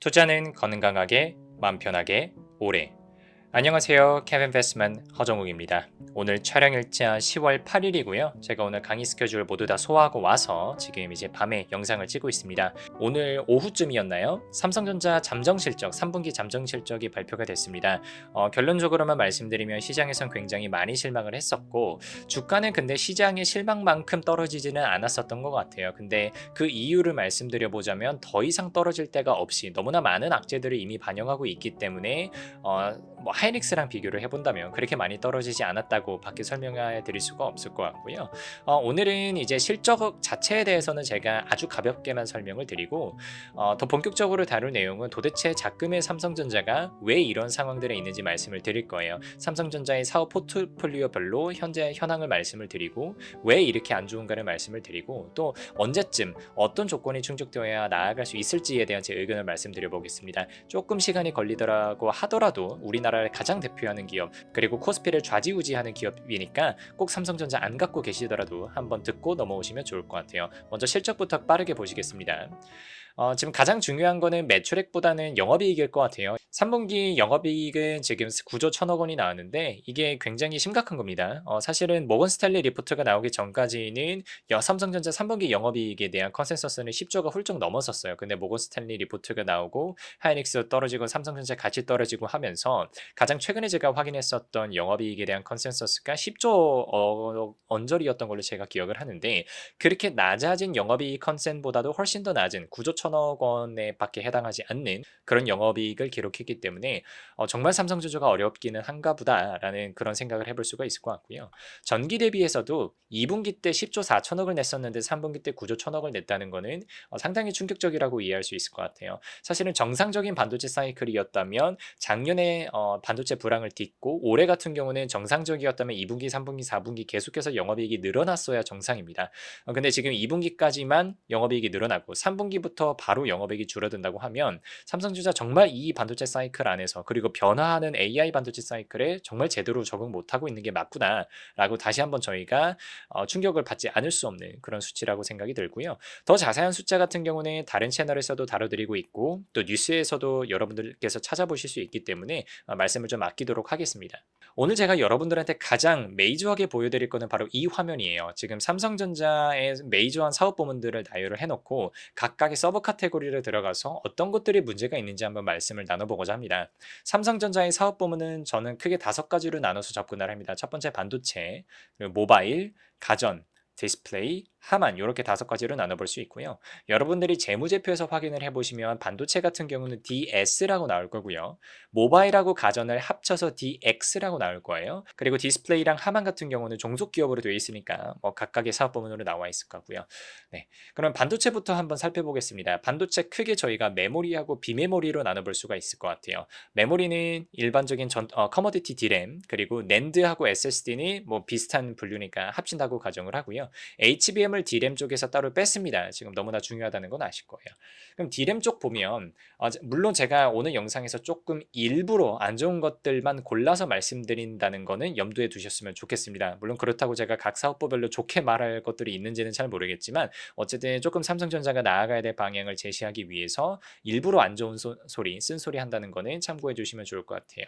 투자는 건강하게, 마음 편하게, 오래. 안녕하세요. 캐빈베스트만 허정욱입니다. 오늘 촬영 일자 10월 8일이고요. 제가 오늘 강의 스케줄 모두 다 소화하고 와서 지금 이제 밤에 영상을 찍고 있습니다. 오늘 오후쯤이었나요? 삼성전자 잠정 실적, 3분기 잠정 실적이 발표가 됐습니다. 결론적으로만 말씀드리면 시장에선 굉장히 많이 실망을 했었고 주가는 근데 시장의 실망만큼 떨어지지는 않았었던 것 같아요. 근데 그 이유를 말씀드려보자면 더 이상 떨어질 데가 없이 너무나 많은 악재들을 이미 반영하고 있기 때문에 하이닉스랑 비교를 해본다면 그렇게 많이 떨어지지 않았다고 밖에 설명해 드릴 수가 없을 것 같고요. 오늘은 이제 실적 자체에 대해서는 제가 아주 가볍게만 설명을 드리고 더 본격적으로 다룰 내용은 도대체 작금의 삼성전자가 왜 이런 상황들에 있는지 말씀을 드릴 거예요. 삼성전자의 사업 포트폴리오별로 현재 현황을 말씀을 드리고 왜 이렇게 안 좋은가를 말씀을 드리고 또 언제쯤 어떤 조건이 충족되어야 나아갈 수 있을지에 대한 제 의견을 말씀드려 보겠습니다. 조금 시간이 걸리더라고 하더라도 우리나라를 가장 대표하는 기업 그리고 코스피를 좌지우지하는 기업이니까 꼭 삼성전자 안 갖고 계시더라도 한번 듣고 넘어오시면 좋을 것 같아요. 먼저 실적부터 빠르게 보시겠습니다. 지금 가장 중요한 거는 매출액보다는 영업이익일 것 같아요. 3분기 영업이익은 지금 9조 1천억 원이 나왔는데 이게 굉장히 심각한 겁니다. 사실은 모건 스탠리 리포트가 나오기 전까지는 삼성전자 3분기 영업이익에 대한 컨센서스는 10조가 훌쩍 넘었었어요. 근데 모건 스탠리 리포트가 나오고 하이닉스 떨어지고 삼성전자 같이 떨어지고 하면서 가장 최근에 제가 확인했었던 영업이익에 대한 컨센서스가 10조 언저리였던 걸로 제가 기억을 하는데 그렇게 낮아진 영업이익 컨센보다도 훨씬 더 낮은 9조 1천억 원에 밖에 해당하지 않는 그런 영업이익을 기록했기 때문에 정말 삼성전자가 어렵기는 한가 보다라는 그런 생각을 해볼 수가 있을 것 같고요. 전기 대비해서도 2분기 때 10조 4천억을 냈었는데 3분기 때 9조 1천억을 냈다는 거는 상당히 충격적이라고 이해할 수 있을 것 같아요. 사실은 정상적인 반도체 사이클이었다면 작년에 반도체 불황을 딛고 올해 같은 경우는 정상적이었다면 2분기, 3분기, 4분기 계속해서 영업이익이 늘어났어야 정상입니다. 근데 지금 2분기까지만 영업이익이 늘어나고 3분기부터 바로 영업이익이 줄어든다고 하면 삼성전자 정말 이 반도체 사이클 안에서 그리고 변화하는 AI 반도체 사이클에 정말 제대로 적응 못하고 있는 게 맞구나라고 다시 한번 저희가 충격을 받지 않을 수 없는 그런 수치라고 생각이 들고요. 더 자세한 숫자 같은 경우는 다른 채널에서도 다뤄드리고 있고 또 뉴스에서도 여러분들께서 찾아보실 수 있기 때문에 말씀을 좀 아끼도록 하겠습니다. 오늘 제가 여러분들한테 가장 메이저하게 보여드릴 거는 바로 이 화면이에요. 지금 삼성전자의 메이저한 사업 부문들을 나열을 해놓고 각각의 서브 카테고리를 들어가서 어떤 것들이 문제가 있는지 한번 말씀을 나눠보고자 합니다. 삼성전자의 사업 부문은 저는 크게 5가지로 나눠서 접근을 합니다. 첫 번째 반도체, 그리고 모바일, 가전, 디스플레이, 하만 이렇게 5가지로 나눠볼 수 있고요. 여러분들이 재무제표에서 확인을 해보시면 반도체 같은 경우는 DS라고 나올 거고요. 모바일하고 가전을 합쳐서 DX라고 나올 거예요. 그리고 디스플레이랑 하만 같은 경우는 종속기업으로 되어 있으니까 각각의 사업 부문으로 나와 있을 거고요. 네, 그럼 반도체부터 한번 살펴보겠습니다. 반도체 크게 저희가 메모리하고 비메모리로 나눠볼 수가 있을 것 같아요. 메모리는 일반적인 커머디티 D램 그리고 낸드하고 SSD는 뭐 비슷한 분류니까 합친다고 가정을 하고요. HBM을 D램 쪽에서 따로 뺐습니다. 지금 너무나 중요하다는 건 아실 거예요. 그럼 D램 쪽 보면 물론 제가 오늘 영상에서 조금 일부러 안 좋은 것들만 골라서 말씀드린다는 거는 염두에 두셨으면 좋겠습니다. 물론 그렇다고 제가 각 사업부별로 좋게 말할 것들이 있는지는 잘 모르겠지만 어쨌든 조금 삼성전자가 나아가야 될 방향을 제시하기 위해서 일부러 안 좋은 소리, 쓴소리 한다는 거는 참고해 주시면 좋을 것 같아요.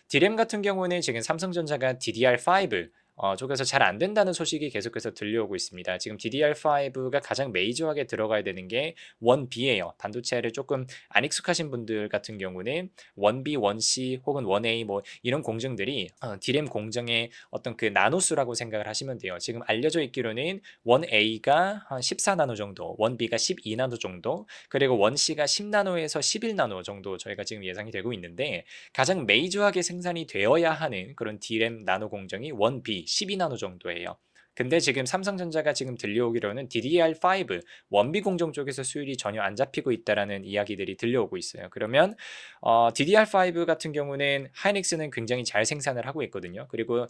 D램 같은 경우는 지금 삼성전자가 DDR5 쪽에서 잘 안 된다는 소식이 계속해서 들려오고 있습니다. 지금 DDR5가 가장 메이저하게 들어가야 되는 게 1B예요. 반도체를 조금 안 익숙하신 분들 같은 경우는 1B, 1C 혹은 1A 뭐 이런 공정들이 D램 공정의 어떤 그 나노수라고 생각을 하시면 돼요. 지금 알려져 있기로는 1A가 한 14나노 정도, 1B가 12나노 정도, 그리고 1C가 10나노에서 11나노 정도 저희가 지금 예상이 되고 있는데 가장 메이저하게 생산이 되어야 하는 그런 D램 나노 공정이 1B 12나노 정도예요. 근데 지금 삼성전자가 지금 들려오기로는 DDR5 원비 공정 쪽에서 수율이 전혀 안 잡히고 있다라는 이야기들이 들려오고 있어요. 그러면 DDR5 같은 경우는 하이닉스는 굉장히 잘 생산을 하고 있거든요. 그리고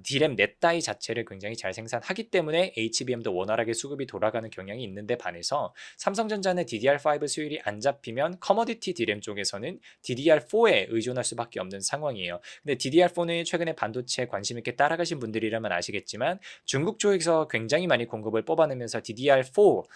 D램 넷다이 자체를 굉장히 잘 생산하기 때문에 HBM도 원활하게 수급이 돌아가는 경향이 있는데 반해서 삼성전자는 DDR5 수율이 안 잡히면 커머디티 D램 쪽에서는 DDR4에 의존할 수밖에 없는 상황이에요. 근데 DDR4는 최근에 반도체 관심 있게 따라가신 분들이라면 아시겠지만 중국 쪽에서 굉장히 많이 공급을 뽑아내면서 DDR4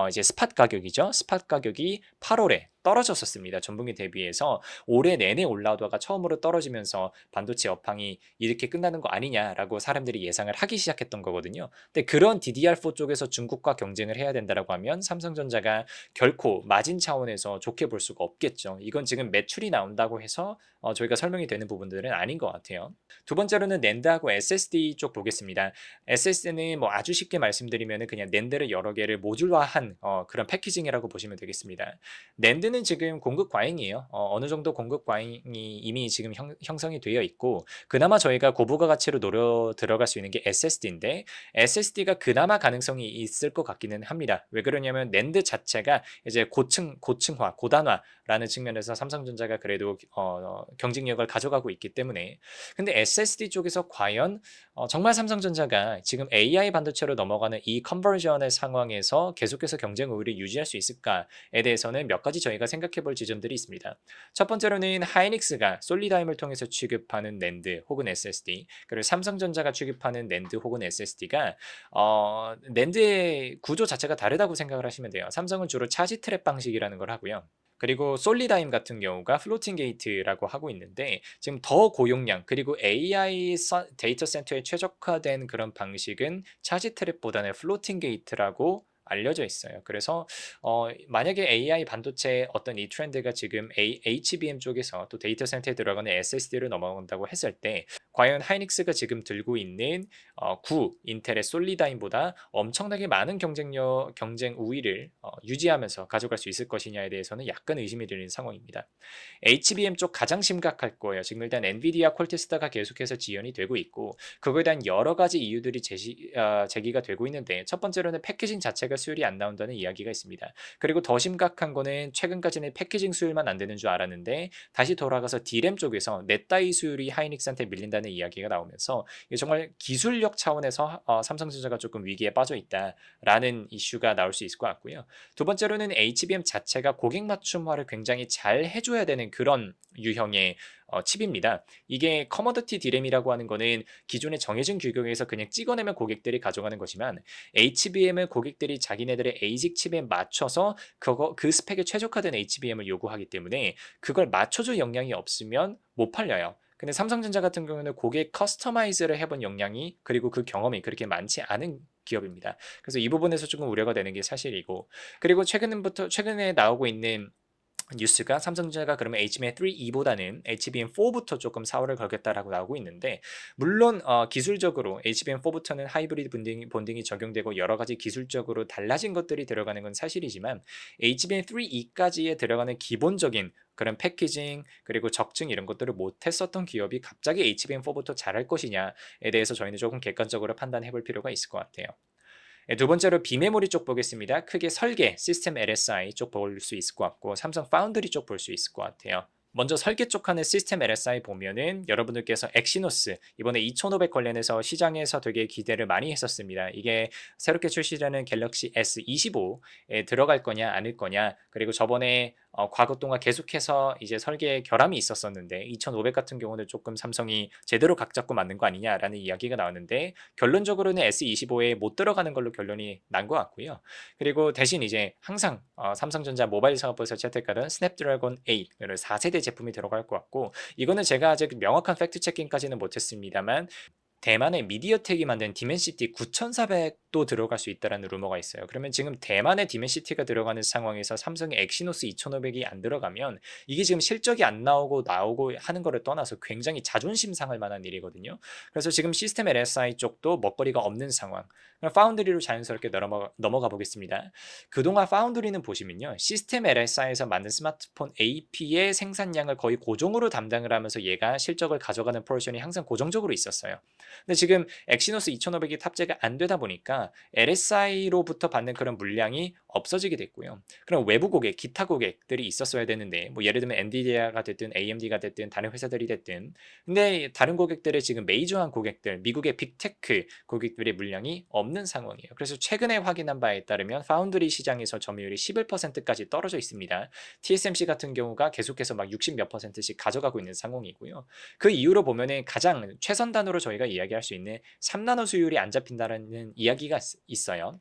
이제 스팟 가격이죠. 스팟 가격이 8월에 떨어졌었습니다. 전분기 대비해서 올해 내내 올라오다가 처음으로 떨어지면서 반도체 업황이 이렇게 끝나는 거 아니냐라고 사람들이 예상을 하기 시작했던 거거든요. 근데 그런 DDR4 쪽에서 중국과 경쟁을 해야 된다라고 하면 삼성전자가 결코 마진 차원에서 좋게 볼 수가 없겠죠. 이건 지금 매출이 나온다고 해서 저희가 설명이 되는 부분들은 아닌 것 같아요. 두 번째로는 낸드하고 SSD 쪽 보겠습니다. SSD는 뭐 아주 쉽게 말씀드리면 그냥 낸드를 여러 개를 모듈화한 그런 패키징이라고 보시면 되겠습니다. 낸드는 지금 공급 과잉이에요. 어느 정도 공급 과잉이 이미 지금 형성이 되어 있고 그나마 저희가 고부가 가치로 노려 들어갈 수 있는 게 SSD인데 SSD가 그나마 가능성이 있을 것 같기는 합니다. 왜 그러냐면 낸드 자체가 이제 고층화, 고단화라는 측면에서 삼성전자가 그래도 경쟁력을 가져가고 있기 때문에 근데 SSD 쪽에서 과연 정말 삼성전자가 지금 AI 반도체로 넘어가는 이 컨버전의 상황에서 계속해서 경쟁 우위를 유지할 수 있을까에 대해서는 몇 가지 저희가 생각해 볼 지점들이 있습니다. 첫 번째로는 하이닉스가 솔리다임을 통해서 취급하는 낸드 혹은 SSD 그리고 삼성전자가 취급하는 낸드 혹은 SSD가 낸드의 구조 자체가 다르다고 생각을 하시면 돼요. 삼성은 주로 차지 트랩 방식이라는 걸 하고요. 그리고 솔리다임 같은 경우가 플로팅 게이트라고 하고 있는데 지금 더 고용량 그리고 AI 데이터 센터에 최적화된 그런 방식은 차지 트랩보다는 플로팅 게이트라고 알려져 있어요. 그래서 만약에 AI 반도체 어떤 이 트렌드가 지금 HBM 쪽에서 또 데이터 센터에 들어가는 SSD로 넘어간다고 했을 때 과연 하이닉스가 지금 들고 있는 인텔의 솔리다임보다 엄청나게 많은 경쟁 우위를 유지하면서 가져갈 수 있을 것이냐에 대해서는 약간 의심이 드는 상황입니다. HBM 쪽 가장 심각할 거예요. 지금 일단 엔비디아 콜테스타가 계속해서 지연이 되고 있고 그거에 대한 여러 가지 이유들이 제기가 되고 있는데 첫 번째로는 패키징 자체가 수율이 안 나온다는 이야기가 있습니다. 그리고 더 심각한 거는 최근까지는 패키징 수율만 안 되는 줄 알았는데 다시 돌아가서 D램 쪽에서 넷다이 수율이 하이닉스한테 밀린다는 이야기가 나오면서 이게 정말 기술력 차원에서 삼성전자가 조금 위기에 빠져 있다라는 이슈가 나올 수 있을 것 같고요. 두 번째로는 HBM 자체가 고객 맞춤화를 굉장히 잘 해줘야 되는 그런 유형의 칩입니다. 이게 커머더티 D램이라고 하는 거는 기존의 정해진 규격에서 그냥 찍어내면 고객들이 가져가는 거지만 HBM은 고객들이 자기네들의 ASIC 칩에 맞춰서 그 스펙에 최적화된 HBM을 요구하기 때문에 그걸 맞춰줄 역량이 없으면 못 팔려요. 근데 삼성전자 같은 경우는 고객 커스터마이즈를 해본 역량이 그리고 그 경험이 그렇게 많지 않은 기업입니다. 그래서 이 부분에서 조금 우려가 되는 게 사실이고 그리고 최근에 나오고 있는 뉴스가 삼성전자가 그러면 HBM3E보다는 HBM4부터 조금 사활을 걸겠다라고 나오고 있는데 물론 기술적으로 HBM4부터는 하이브리드 본딩이 적용되고 여러 가지 기술적으로 달라진 것들이 들어가는 건 사실이지만 HBM3E까지에 들어가는 기본적인 그런 패키징 그리고 적증 이런 것들을 못했었던 기업이 갑자기 HBM4부터 잘할 것이냐에 대해서 저희는 조금 객관적으로 판단해 볼 필요가 있을 것 같아요. 두 번째로 비메모리 쪽 보겠습니다. 크게 설계, 시스템 LSI 쪽 볼 수 있을 것 같고 삼성 파운드리 쪽 볼 수 있을 것 같아요. 먼저 설계 쪽 하는 시스템 LSI 보면은 여러분들께서 엑시노스 이번에 2500 관련해서 시장에서 되게 기대를 많이 했었습니다. 이게 새롭게 출시되는 갤럭시 S25에 들어갈 거냐 아닐 거냐 그리고 저번에 과거 동안 계속해서 이제 설계에 결함이 있었었는데 2500 같은 경우는 조금 삼성이 제대로 각 잡고 만든 거 아니냐라는 이야기가 나왔는데 결론적으로는 S25에 못 들어가는 걸로 결론이 난 것 같고요. 그리고 대신 이제 항상 삼성전자 모바일 사업부에서 채택하던 스냅드래곤 8 4세대 제품이 들어갈 것 같고 이거는 제가 아직 명확한 팩트 체킹까지는 못했습니다만 대만의 미디어텍이 만든 디멘시티 9400도 들어갈 수 있다는 루머가 있어요. 그러면 지금 대만의 디멘시티가 들어가는 상황에서 삼성의 엑시노스 2500이 안 들어가면 이게 지금 실적이 안 나오고 하는 거를 떠나서 굉장히 자존심 상할 만한 일이거든요. 그래서 지금 시스템 LSI 쪽도 먹거리가 없는 상황. 파운드리로 자연스럽게 넘어가 보겠습니다. 그동안 파운드리는 보시면요. 시스템 LSI에서 만든 스마트폰 AP의 생산량을 거의 고정으로 담당을 하면서 얘가 실적을 가져가는 포지션이 항상 고정적으로 있었어요. 근데 지금 엑시노스 2500이 탑재가 안 되다 보니까 LSI로부터 받는 그런 물량이 없어지게 됐고요. 그럼 외부 고객, 기타 고객들이 있었어야 되는데 뭐 예를 들면 엔비디아가 됐든 AMD가 됐든 다른 회사들이 됐든 근데 다른 고객들의 지금 메이저한 고객들, 미국의 빅테크 고객들의 물량이 없는 상황이에요. 그래서 최근에 확인한 바에 따르면 파운드리 시장에서 점유율이 11%까지 떨어져 있습니다. TSMC 같은 경우가 계속해서 막 60 몇 %씩 가져가고 있는 상황이고요. 그 이유로 보면은 가장 최선 단으로 저희가 이야기할 수 있는 3나노 수율이 안 잡힌다는 이야기가 있어요.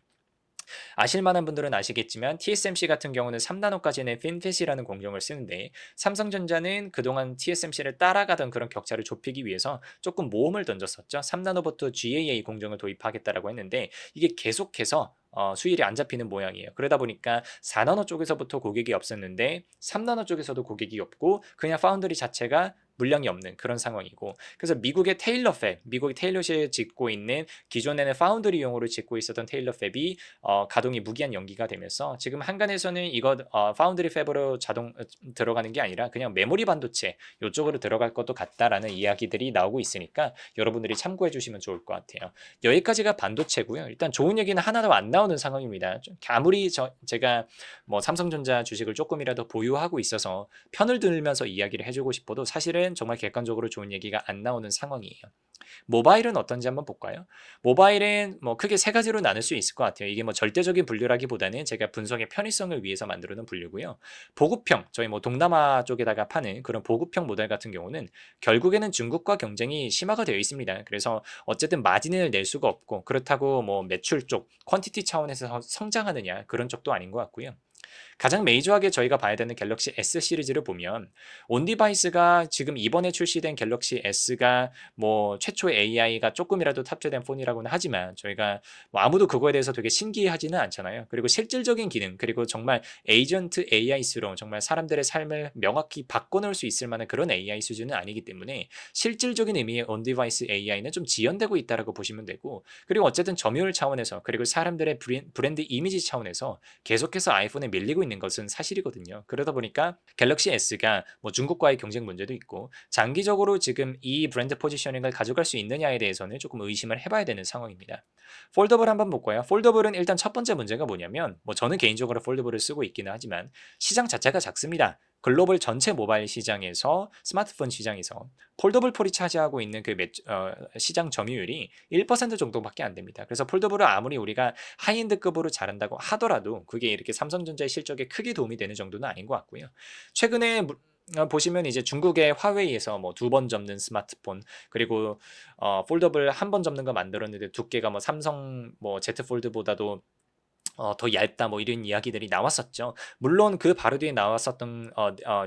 아실 만한 분들은 아시겠지만 TSMC 같은 경우는 3나노까지는 핀펫이라는 공정을 쓰는데 삼성전자는 그동안 TSMC를 따라가던 그런 격차를 좁히기 위해서 조금 모험을 던졌었죠. 3나노부터 GAA 공정을 도입하겠다라고 했는데 이게 계속해서 수율이 안 잡히는 모양이에요. 그러다 보니까 4나노 쪽에서부터 고객이 없었는데 3나노 쪽에서도 고객이 없고 그냥 파운드리 자체가 물량이 없는 그런 상황이고 그래서 미국의 테일러 팹, 미국의 테일러시에 짓고 있는 기존에는 파운드리용으로 짓고 있었던 테일러 팹이 가동이 무기한 연기가 되면서 지금 한간에서는 이거 파운드리 팹으로 자동 들어가는 게 아니라 그냥 메모리 반도체 이쪽으로 들어갈 것도 같다라는 이야기들이 나오고 있으니까 여러분들이 참고해 주시면 좋을 것 같아요. 여기까지가 반도체고요. 일단 좋은 얘기는 하나도 안 나오는 상황입니다. 아무리 제가 뭐 삼성전자 주식을 조금이라도 보유하고 있어서 편을 들면서 이야기를 해주고 싶어도 사실은 정말 객관적으로 좋은 얘기가 안 나오는 상황이에요. 모바일은 어떤지 한번 볼까요? 모바일은 뭐 크게 세 가지로 나눌 수 있을 것 같아요. 이게 뭐 절대적인 분류라기보다는 제가 분석의 편의성을 위해서 만들어 놓은 분류고요. 보급형, 저희 뭐 동남아 쪽에다가 파는 그런 보급형 모델 같은 경우는 결국에는 중국과 경쟁이 심화가 되어 있습니다. 그래서 어쨌든 마진을 낼 수가 없고 그렇다고 뭐 매출 쪽, 퀀티티 차원에서 성장하느냐 그런 쪽도 아닌 것 같고요. 가장 메이저하게 저희가 봐야 되는 갤럭시 S 시리즈를 보면 온디바이스가 지금 이번에 출시된 갤럭시 S가 뭐 최초의 AI가 조금이라도 탑재된 폰이라고는 하지만 저희가 뭐 아무도 그거에 대해서 되게 신기하지는 않잖아요. 그리고 실질적인 기능 그리고 정말 에이전트 AI스러운 정말 사람들의 삶을 명확히 바꿔놓을 수 있을 만한 그런 AI 수준은 아니기 때문에 실질적인 의미의 온디바이스 AI는 좀 지연되고 있다라고 보시면 되고 그리고 어쨌든 점유율 차원에서 그리고 사람들의 브랜드 이미지 차원에서 계속해서 아이폰에 밀리고 있는 것은 사실이거든요. 그러다 보니까 갤럭시 S가 뭐 중국과의 경쟁 문제도 있고 장기적으로 지금 이 브랜드 포지셔닝을 가져갈 수 있느냐에 대해서는 조금 의심을 해봐야 되는 상황입니다. 폴더블 한번 볼까요? 폴더블은 일단 첫 번째 문제가 뭐냐면 뭐 저는 개인적으로 폴더블을 쓰고 있기는 하지만 시장 자체가 작습니다. 글로벌 전체 모바일 시장에서 스마트폰 시장에서 폴더블 폴이 차지하고 있는 그 시장 점유율이 1% 정도밖에 안 됩니다. 그래서 폴더블을 아무리 우리가 하이엔드급으로 잘한다고 하더라도 그게 이렇게 삼성전자의 실적에 크게 도움이 되는 정도는 아닌 것 같고요. 최근에 보시면 이제 중국의 화웨이에서 뭐 2번 접는 스마트폰 그리고 폴더블 한 번 접는 거 만들었는데 두께가 뭐 삼성 뭐 Z 폴드보다도 더 얇다 뭐 이런 이야기들이 나왔었죠. 물론 그 바로 뒤에 나왔었던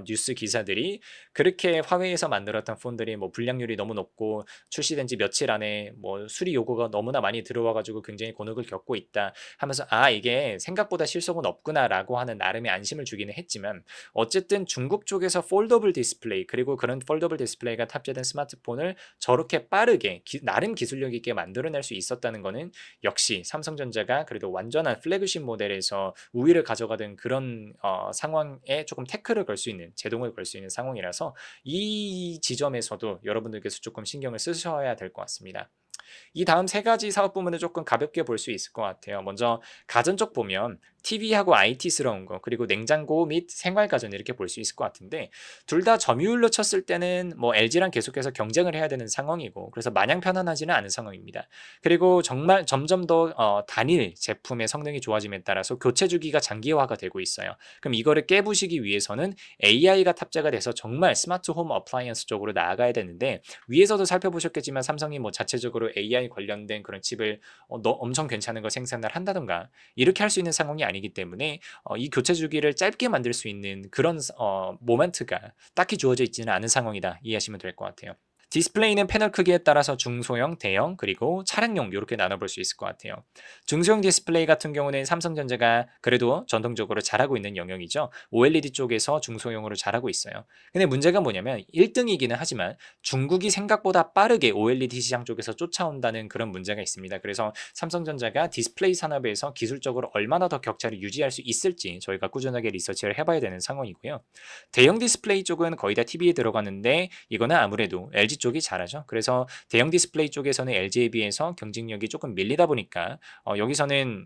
뉴스 기사들이 그렇게 화웨이에서 만들었던 폰들이 뭐 불량률이 너무 높고 출시된 지 며칠 안에 뭐 수리 요구가 너무나 많이 들어와 가지고 굉장히 곤혹을 겪고 있다 하면서 이게 생각보다 실속은 없구나라고 하는 나름의 안심을 주기는 했지만 어쨌든 중국 쪽에서 폴더블 디스플레이 그리고 그런 폴더블 디스플레이가 탑재된 스마트폰을 저렇게 빠르게 나름 기술력 있게 만들어낼 수 있었다는 거는 역시 삼성전자가 그래도 완전한 플래그십 모델에서 우위를 가져가던 그런 상황에 조금 태클을 걸 수 있는 제동을 걸 수 있는 상황이라서 이 지점에서도 여러분들께서 조금 신경을 쓰셔야 될 것 같습니다. 이 다음 세 가지 사업 부문을 조금 가볍게 볼 수 있을 것 같아요. 먼저 가전 쪽 보면 TV하고 IT스러운 거 그리고 냉장고 및 생활가전 이렇게 볼 수 있을 것 같은데 둘 다 점유율로 쳤을 때는 뭐 LG랑 계속해서 경쟁을 해야 되는 상황이고 그래서 마냥 편안하지는 않은 상황입니다. 그리고 정말 점점 더 단일 제품의 성능이 좋아짐에 따라서 교체 주기가 장기화가 되고 있어요. 그럼 이거를 깨부시기 위해서는 AI가 탑재가 돼서 정말 스마트 홈 어플라이언스 쪽으로 나아가야 되는데 위에서도 살펴보셨겠지만 삼성이 뭐 자체적으로 AI 관련된 그런 칩을 엄청 괜찮은 거 생산을 한다던가 이렇게 할 수 있는 상황이 아니기 때문에 이 교체 주기를 짧게 만들 수 있는 그런 모멘트가 딱히 주어져 있지는 않은 상황이다 이해하시면 될 것 같아요. 디스플레이는 패널 크기에 따라서 중소형, 대형, 그리고 차량용 이렇게 나눠볼 수 있을 것 같아요. 중소형 디스플레이 같은 경우는 삼성전자가 그래도 전통적으로 잘하고 있는 영역이죠. OLED 쪽에서 중소형으로 잘하고 있어요. 근데 문제가 뭐냐면 1등이기는 하지만 중국이 생각보다 빠르게 OLED 시장 쪽에서 쫓아온다는 그런 문제가 있습니다. 그래서 삼성전자가 디스플레이 산업에서 기술적으로 얼마나 더 격차를 유지할 수 있을지 저희가 꾸준하게 리서치를 해봐야 되는 상황이고요. 대형 디스플레이 쪽은 거의 다 TV에 들어가는데 이거는 아무래도 LG 쪽이 잘하죠. 그래서 대형 디스플레이 쪽에서는 LG에 비해서 경쟁력이 조금 밀리다 보니까 여기서는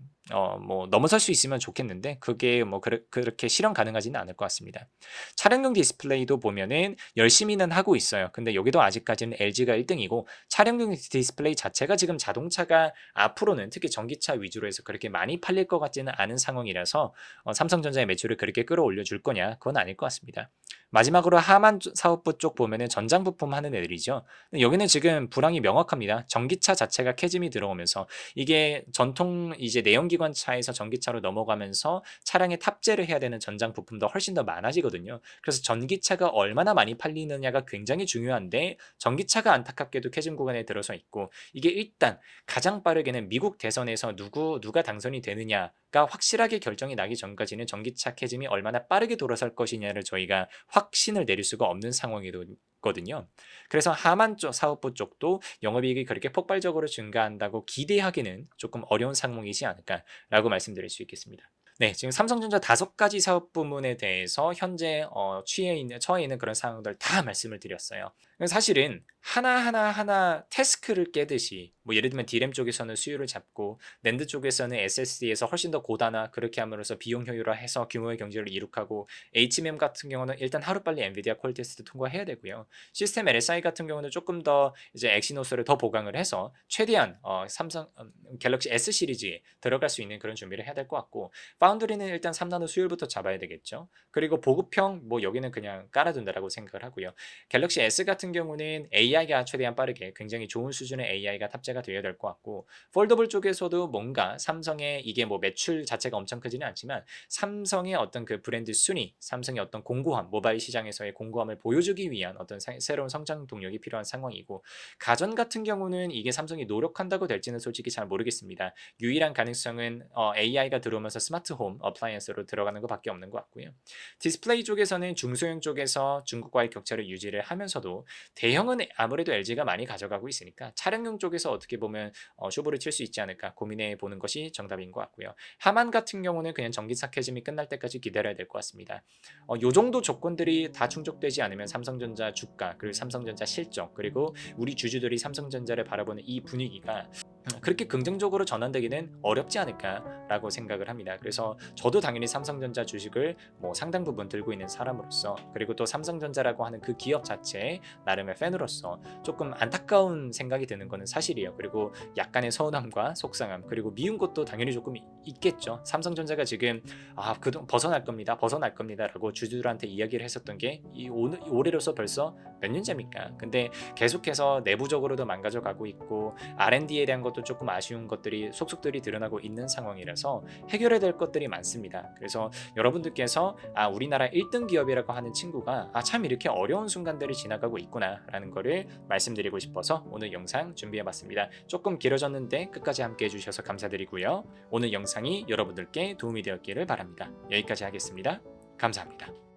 뭐 넘어설 수 있으면 좋겠는데 그게 뭐 그렇게 실현 가능하지는 않을 것 같습니다. 차량용 디스플레이도 보면은 열심히는 하고 있어요. 근데 여기도 아직까지는 LG가 1등이고 차량용 디스플레이 자체가 지금 자동차가 앞으로는 특히 전기차 위주로 해서 그렇게 많이 팔릴 것 같지는 않은 상황이라서 삼성전자의 매출을 그렇게 끌어올려 줄 거냐? 그건 아닐 것 같습니다. 마지막으로 하만 사업부 쪽 보면은 전장 부품 하는 애들이죠. 여기는 지금 불황이 명확합니다. 전기차 자체가 캐즘이 들어오면서 이게 전통 이제 내연기관차에서 전기차로 넘어가면서 차량에 탑재를 해야 되는 전장 부품도 훨씬 더 많아지거든요. 그래서 전기차가 얼마나 많이 팔리느냐가 굉장히 중요한데 전기차가 안타깝게도 캐즘 구간에 들어서 있고 이게 일단 가장 빠르게는 미국 대선에서 누가 당선이 되느냐가 확실하게 결정이 나기 전까지는 전기차 캐즘이 얼마나 빠르게 돌아설 것이냐를 저희가 확신을 내릴 수가 없는 상황이거든요. 그래서 하만 쪽 사업부 쪽도 영업이익이 그렇게 폭발적으로 증가한다고 기대하기는 조금 어려운 상황이지 않을까라고 말씀드릴 수 있겠습니다. 네, 지금 삼성전자 5가지 사업 부문에 대해서 현재 처해 있는 그런 상황들 다 말씀을 드렸어요. 사실은 하나 태스크를 깨듯이 뭐 예를 들면 D램 쪽에서는 수요를 잡고 낸드 쪽에서는 SSD에서 훨씬 더 고단화 그렇게 함으로써 비용 효율화해서 규모의 경제를 이룩하고 HMM 같은 경우는 일단 하루빨리 엔비디아 퀄 테스트 통과해야 되고요. 시스템 LSI 같은 경우는 조금 더 이제 엑시노스를 더 보강을 해서 최대한 삼성 갤럭시 S 시리즈에 들어갈 수 있는 그런 준비를 해야 될 것 같고 파운드리는 일단 3나노 수율부터 잡아야 되겠죠. 그리고 보급형 뭐 여기는 그냥 깔아둔다라고 생각을 하고요. 갤럭시 S 같은 경우는 AI가 최대한 빠르게 굉장히 좋은 수준의 AI가 탑재가 되어야 될 것 같고 폴더블 쪽에서도 뭔가 삼성의 이게 뭐 매출 자체가 엄청 크지는 않지만 삼성의 어떤 그 브랜드 순위, 삼성의 어떤 공고함, 모바일 시장에서의 공고함을 보여주기 위한 어떤 새로운 성장 동력이 필요한 상황이고 가전 같은 경우는 이게 삼성이 노력한다고 될지는 솔직히 잘 모르겠습니다. 유일한 가능성은 AI가 들어오면서 스마트홈 어플라이언스로 들어가는 것밖에 없는 것 같고요. 디스플레이 쪽에서는 중소형 쪽에서 중국과의 격차를 유지를 하면서도 대형은 아무래도 LG가 많이 가져가고 있으니까 차량용 쪽에서 어떻게 보면 쇼부를 칠 수 있지 않을까 고민해 보는 것이 정답인 것 같고요. 하만 같은 경우는 그냥 전기차 캐즘이 끝날 때까지 기다려야 될 것 같습니다. 요 정도 조건들이 다 충족되지 않으면 삼성전자 주가 그리고 삼성전자 실적 그리고 우리 주주들이 삼성전자를 바라보는 이 분위기가 그렇게 긍정적으로 전환되기는 어렵지 않을까라고 생각을 합니다. 그래서 저도 당연히 삼성전자 주식을 뭐 상당 부분 들고 있는 사람으로서 그리고 또 삼성전자라고 하는 그 기업 자체에 나름의 팬으로서 조금 안타까운 생각이 드는 거는 사실이에요. 그리고 약간의 서운함과 속상함 그리고 미운 것도 당연히 조금 있겠죠. 삼성전자가 지금 그동안 벗어날 겁니다라고 주주들한테 이야기를 했었던 게 올해로서 벌써 몇 년째입니까? 근데 계속해서 내부적으로도 망가져가고 있고 R&D에 대한 것도 조금 아쉬운 것들이 속속들이 드러나고 있는 상황이라서 해결해야 될 것들이 많습니다. 그래서 여러분들께서 우리나라 1등 기업이라고 하는 친구가 참 이렇게 어려운 순간들을 지나가고 있구나 라는 거를 말씀드리고 싶어서 오늘 영상 준비해봤습니다. 조금 길어졌는데 끝까지 함께 해주셔서 감사드리고요. 오늘 영상이 여러분들께 도움이 되었기를 바랍니다. 여기까지 하겠습니다. 감사합니다.